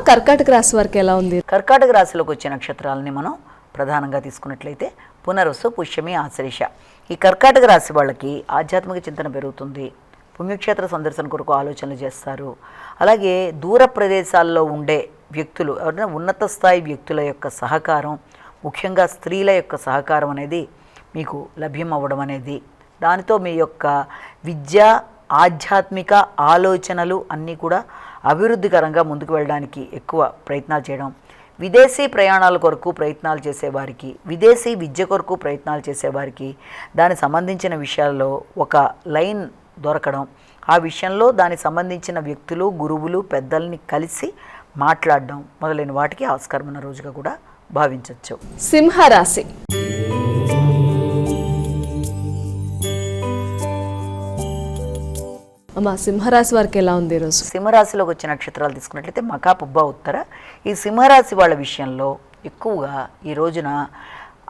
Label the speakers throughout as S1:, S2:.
S1: కర్కాటక రాశి వారికి ఎలా ఉంది?
S2: కర్కాటక రాశిలోకి వచ్చే నక్షత్రాలని మనం ప్రధానంగా తీసుకున్నట్లయితే పునరుసు, పుష్యమి, ఆశ్లేష. ఈ కర్కాటక రాశి వాళ్ళకి ఆధ్యాత్మిక చింతన పెరుగుతుంది. పుణ్యక్షేత్ర సందర్శన కొరకు ఆలోచనలు చేస్తారు. అలాగే దూర ప్రదేశాల్లో ఉండే వ్యక్తులు, ఎవరైనా ఉన్నత స్థాయి వ్యక్తుల యొక్క సహకారం, ముఖ్యంగా స్త్రీల యొక్క సహకారం అనేది మీకు లభ్యం అవ్వడం అనేది, దానితో మీ యొక్క విద్య, ఆధ్యాత్మిక ఆలోచనలు అన్నీ కూడా అభివృద్ధికరంగా ముందుకు వెళ్ళడానికి ఎక్కువ ప్రయత్నాలు చేయడం, విదేశీ ప్రయాణాల కొరకు ప్రయత్నాలు చేసేవారికి, విదేశీ విద్య కొరకు ప్రయత్నాలు చేసేవారికి దానికి సంబంధించిన విషయాల్లో ఒక లైన్ దొరకడం, ఆ విషయంలో దానికి సంబంధించిన వ్యక్తులు, గురువులు, పెద్దల్ని కలిసి మాట్లాడడం మొదలైన వాటికి ఆస్కారం ఉన్న రోజుగా కూడా భావించవచ్చు.
S1: సింహరాశి. సింహరాశి వారికి ఎలా ఉంది ఈరోజు?
S2: సింహరాశిలోకి వచ్చే నక్షత్రాలు తీసుకున్నట్లయితే మకా, పుబ్బ, ఉత్తర. ఈ సింహరాశి వాళ్ళ విషయంలో ఎక్కువగా ఈ రోజున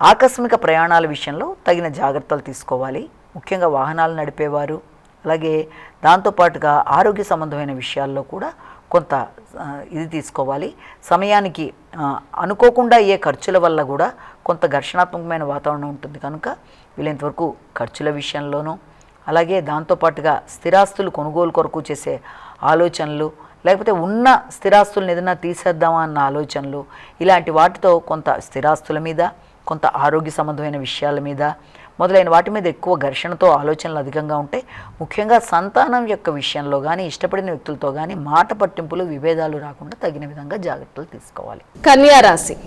S2: ఆకస్మిక ప్రయాణాల విషయంలో తగిన జాగ్రత్తలు తీసుకోవాలి. ముఖ్యంగా వాహనాలు నడిపేవారు, అలాగే దాంతోపాటుగా ఆరోగ్య సంబంధమైన విషయాల్లో కూడా కొంత ఇది తీసుకోవాలి. సమయానికి అనుకోకుండా అయ్యే ఖర్చుల వల్ల కూడా కొంత ఘర్షణాత్మకమైన వాతావరణం ఉంటుంది కనుక వీలైనంతవరకు ఖర్చుల విషయంలోనూ, అలాగే దాంతోపాటుగా స్థిరాస్తులు కొనుగోలు కొరకు చేసే ఆలోచనలు, లేకపోతే ఉన్న స్థిరాస్తులను ఏదైనా తీసేద్దామా అన్న ఆలోచనలు, ఇలాంటి వాటితో కొంత స్థిరాస్తుల మీద, కొంత ఆరోగ్య సంబంధమైన విషయాల మీద మొదలైన వాటి మీద ఎక్కువ ఘర్షణతో ఆలోచనలు అధికంగా ఉంటాయి. ముఖ్యంగా సంతానం యొక్క విషయంలో కానీ, ఇష్టపడిన వ్యక్తులతో కానీ మాట పట్టింపులు, విభేదాలు రాకుండా తగిన విధంగా జాగ్రత్తలు తీసుకోవాలి.
S1: కన్యా రాశి.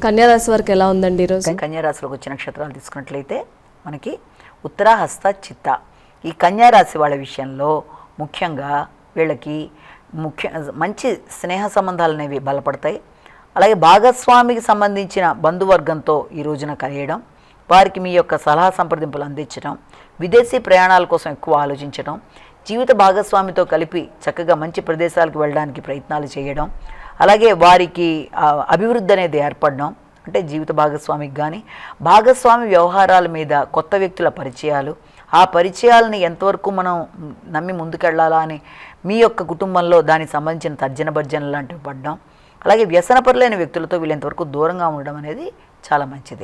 S1: కన్యారాశి వారికి ఎలా ఉందండి ఈరోజు?
S2: కన్యారాశిలోకి వచ్చిన నక్షత్రాలు తీసుకున్నట్లయితే మనకి ఉత్తర, హస్త, చిత్త. ఈ కన్యారాశి వాళ్ళ విషయంలో ముఖ్యంగా వీళ్ళకి మంచి స్నేహ సంబంధాలు అనేవి బలపడతాయి. అలాగే భాగస్వామికి సంబంధించిన బంధువర్గంతో ఈ రోజున కలియడం, వారికి మీ యొక్క సలహా సంప్రదింపులు అందించడం, విదేశీ ప్రయాణాల కోసం ఎక్కువ ఆలోచించడం, జీవిత భాగస్వామితో కలిపి చక్కగా మంచి ప్రదేశాలకు వెళ్ళడానికి ప్రయత్నాలు చేయడం, అలాగే వారికి అభివృద్ధి అనేది ఏర్పడడం, అంటే జీవిత భాగస్వామికి కానీ భాగస్వామి వ్యవహారాల మీద కొత్త వ్యక్తుల పరిచయాలు, ఆ పరిచయాలని ఎంతవరకు మనం నమ్మి ముందుకెళ్లాలా అని మీ యొక్క కుటుంబంలో దానికి సంబంధించిన తర్జన భర్జన లాంటివి పడడం, అలాగే వ్యసనపరులైన వ్యక్తులతో వీళ్ళంతవరకు దూరంగా ఉండడం అనేది చాలా మంచిది.